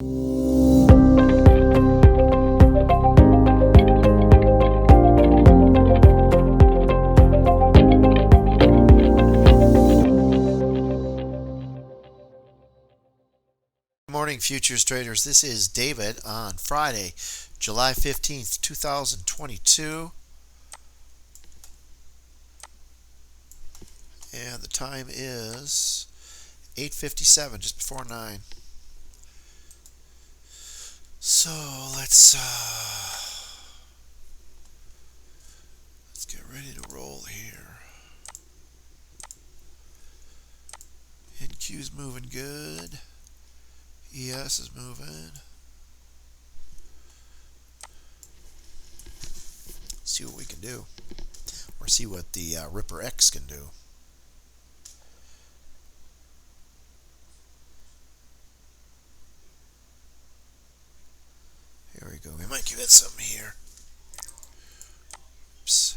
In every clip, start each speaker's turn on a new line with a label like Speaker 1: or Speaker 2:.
Speaker 1: Good morning, futures traders. This is David on Friday, July 15th, 2022. And the time is 8:57, just before 9. So let's get ready to roll here. NQ's moving good. ES is moving. See what we can do, or see what the Ripper X can do. Here we go. We might give it something here. Oops.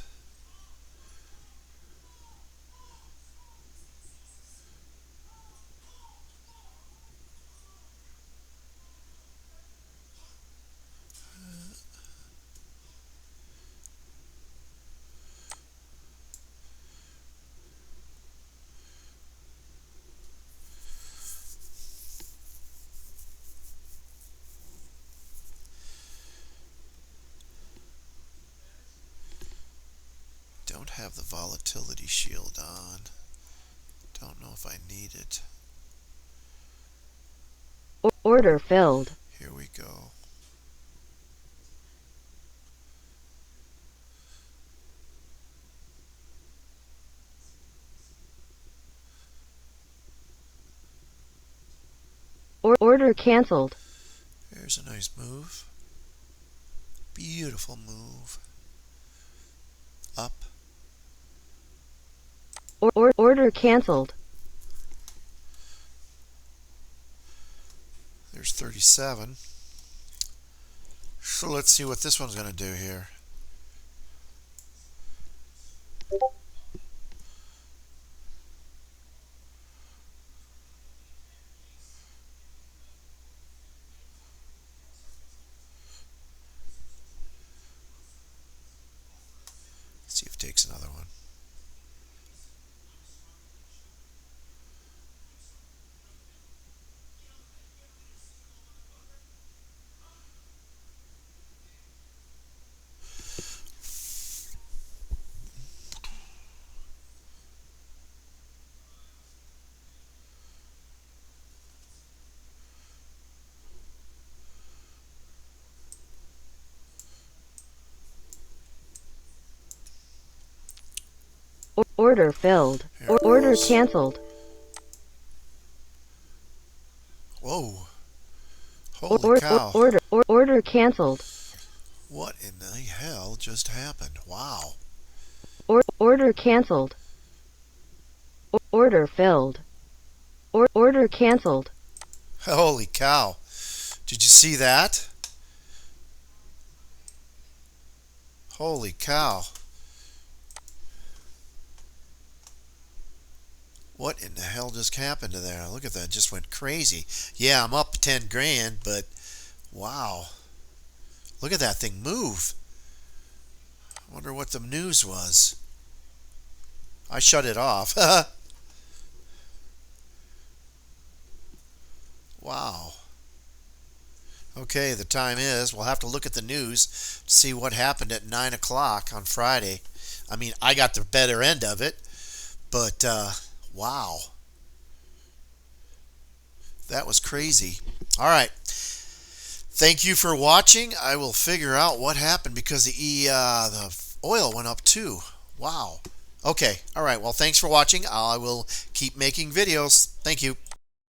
Speaker 1: Don't have the volatility shield on. Don't know if I need it.
Speaker 2: Order filled.
Speaker 1: Here we go.
Speaker 2: Order canceled.
Speaker 1: There's a nice move. Beautiful move. Up.
Speaker 2: Order canceled.
Speaker 1: There's 37. So let's see what this one's going to do here. Let's see if it takes another one.
Speaker 2: Order filled. Order canceled.
Speaker 1: Whoa. Holy cow.
Speaker 2: Order canceled.
Speaker 1: What in the hell just happened? Wow.
Speaker 2: Order canceled. Order filled. Order canceled.
Speaker 1: Holy cow. Did you see that? Holy cow. What in the hell just happened to there? Look at that. Just went crazy. Yeah, I'm up 10 grand, but wow. Look at that thing move. I wonder what the news was. I shut it off. Wow. Okay, the time is, we'll have to look at the news to see what happened at 9 o'clock on Friday. I mean, I got the better end of it, but wow. That was crazy. All right. Thank you for watching. I will figure out what happened because the oil went up too. Wow. Okay. All right. Well, thanks for watching. I will keep making videos. Thank you.